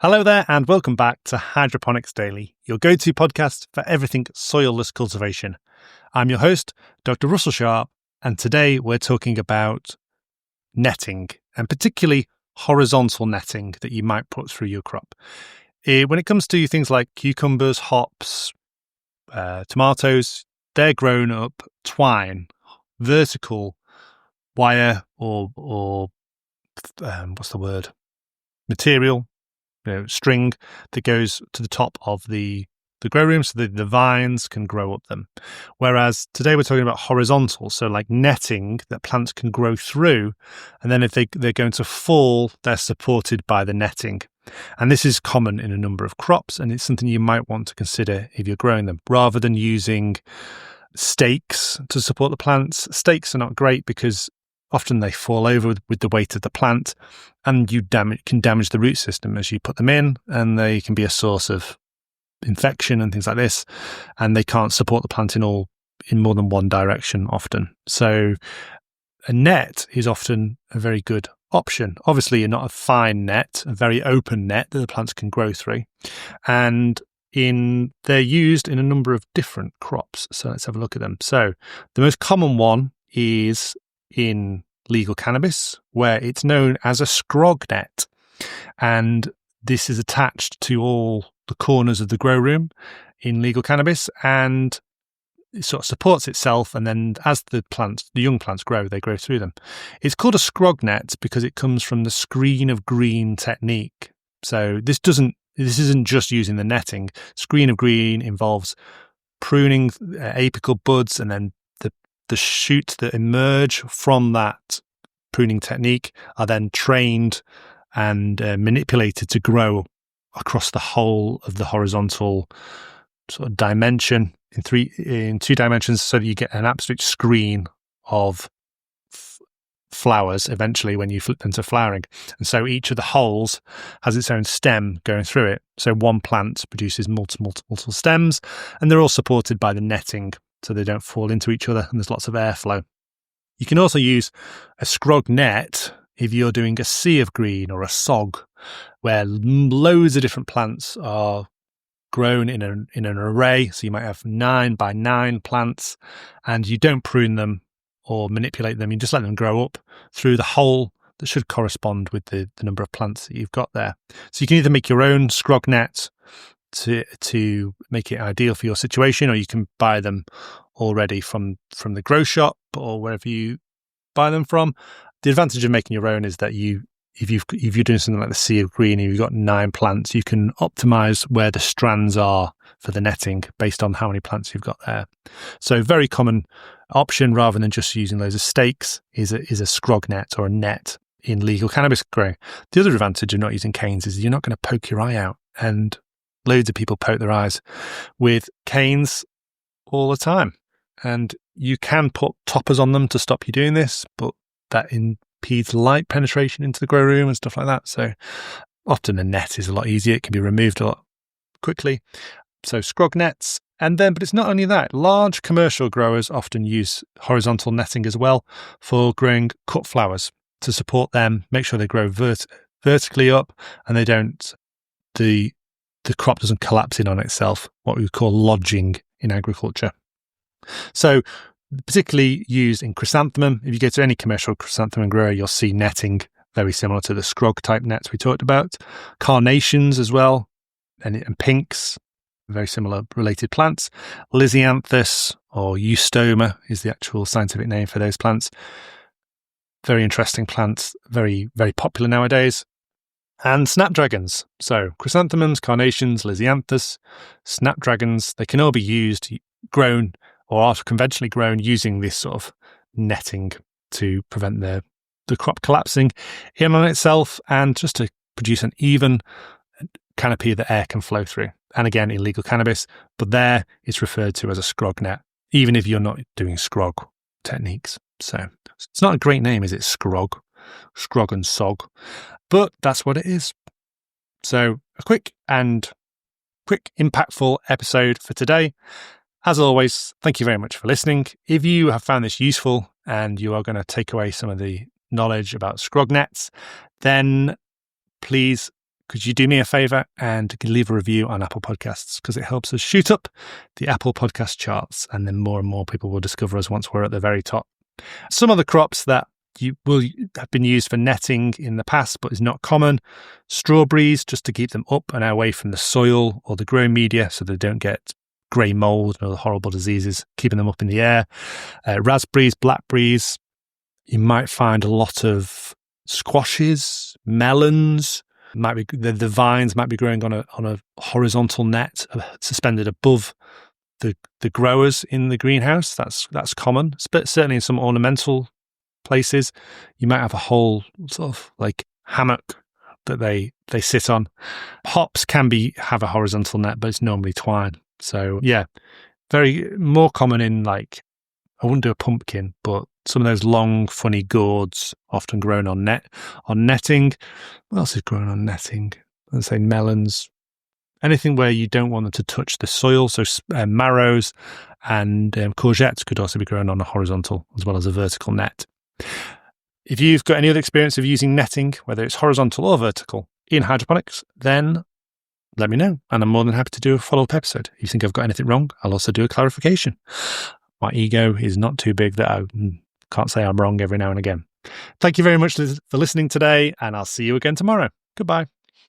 Hello there and welcome back to Hydroponics Daily, your go-to podcast for everything soilless cultivation. I'm your host, Dr. Russell Sharp, and today we're talking about netting, and particularly horizontal netting that you might put through your crop. When it comes to things like cucumbers, hops, tomatoes, they're grown up twine, vertical wire or material, string that goes to the top of the grow room so that the vines can grow up them. Whereas today we're talking about horizontal, so like netting that plants can grow through, and then if they're going to fall, they're supported by the netting. And this is common in a number of crops, and it's something you might want to consider if you're growing them, rather than using stakes to support the plants. Stakes are not great because often they fall over with the weight of the plant, and you can damage the root system as you put them in, and they can be a source of infection and things like this, and they can't support the plant in more than one direction often. So a net is often a very good option. Obviously, not a fine net, a very open net that the plants can grow through, and they're used in a number of different crops. So let's have a look at them. So the most common one is in legal cannabis, where it's known as a Scrog net, and this is attached to all the corners of the grow room in legal cannabis, and it sort of supports itself, and then as the young plants grow, they grow through them. It's called a Scrog net because it comes from the screen of green technique. So this isn't just using the netting. Screen of green involves pruning apical buds, and then the shoots that emerge from that pruning technique are then trained and manipulated to grow across the whole of the horizontal sort of dimension in two dimensions, so that you get an absolute screen of flowers eventually when you flip them to flowering. And so each of the holes has its own stem going through it. So one plant produces multiple stems, and they're all supported by the netting, so they don't fall into each other, and there's lots of airflow. You can also use a Scrog net if you're doing a sea of green or a SOG, where loads of different plants are grown in an array. So you might have 9 by 9 plants, and you don't prune them or manipulate them. You just let them grow up through the hole that should correspond with the number of plants that you've got there. So you can either make your own Scrog net to make it ideal for your situation, or you can buy them already from the grow shop or wherever you buy them from. The advantage of making your own is that if you're doing something like the sea of green and you've got 9 plants, you can optimize where the strands are for the netting based on how many plants you've got there. So very common option, rather than just using loads of stakes, is a Scrog net or a net in legal cannabis growing. The other advantage of not using canes is you're not going to poke your eye out, and loads of people poke their eyes with canes all the time. And you can put toppers on them to stop you doing this, but that impedes light penetration into the grow room and stuff like that. So often a net is a lot easier. It can be removed a lot quickly. So Scrog nets. But it's not only that. Large commercial growers often use horizontal netting as well for growing cut flowers to support them, make sure they grow vertically up, and the crop doesn't collapse in on itself, what we would call lodging in agriculture. So particularly used in chrysanthemum. If you go to any commercial chrysanthemum grower, you'll see netting very similar to the Scrog type nets we talked about. Carnations as well, and pinks, very similar related plants. Lisianthus or Eustoma is the actual scientific name for those plants. Very interesting plants, very, very popular nowadays. And snapdragons. So chrysanthemums, carnations, Lisianthus, snapdragons, they can all be used, grown, or are conventionally grown using this sort of netting to prevent the crop collapsing in on itself, and just to produce an even canopy that air can flow through. And again, illegal cannabis, but there it's referred to as a Scrog net, even if you're not doing Scrog techniques. So it's not a great name, is it? Scrog and SOG, but that's what it is. So a quick impactful episode for today. As always, thank you very much for listening. If you have found this useful and you are going to take away some of the knowledge about Scrog nets, then please could you do me a favor and leave a review on Apple Podcasts, because it helps us shoot up the Apple Podcast charts, and then more and more people will discover us once we're at the very top. Some of the crops that have been used for netting in the past but is not common: strawberries, just to keep them up and away from the soil or the growing media so they don't get grey mold and other horrible diseases, keeping them up in the air. Raspberries, blackberries. You might find a lot of squashes, melons. Might be the vines might be growing on a horizontal net suspended above the growers in the greenhouse. That's common, but certainly in some ornamental places, you might have a whole sort of like hammock that they sit on. Hops can have a horizontal net, but it's normally twine. So yeah, very more common in, like, I wouldn't do a pumpkin, but some of those long, funny gourds often grown on netting. What else is grown on netting? Let's say melons. Anything where you don't want them to touch the soil. So marrows and courgettes could also be grown on a horizontal as well as a vertical net. If you've got any other experience of using netting, whether it's horizontal or vertical, in hydroponics, then let me know, and I'm more than happy to do a follow-up episode. If you think I've got anything wrong, I'll also do a clarification. My ego is not too big that I can't say I'm wrong every now and again. Thank you very much for listening today, and I'll see you again tomorrow. Goodbye.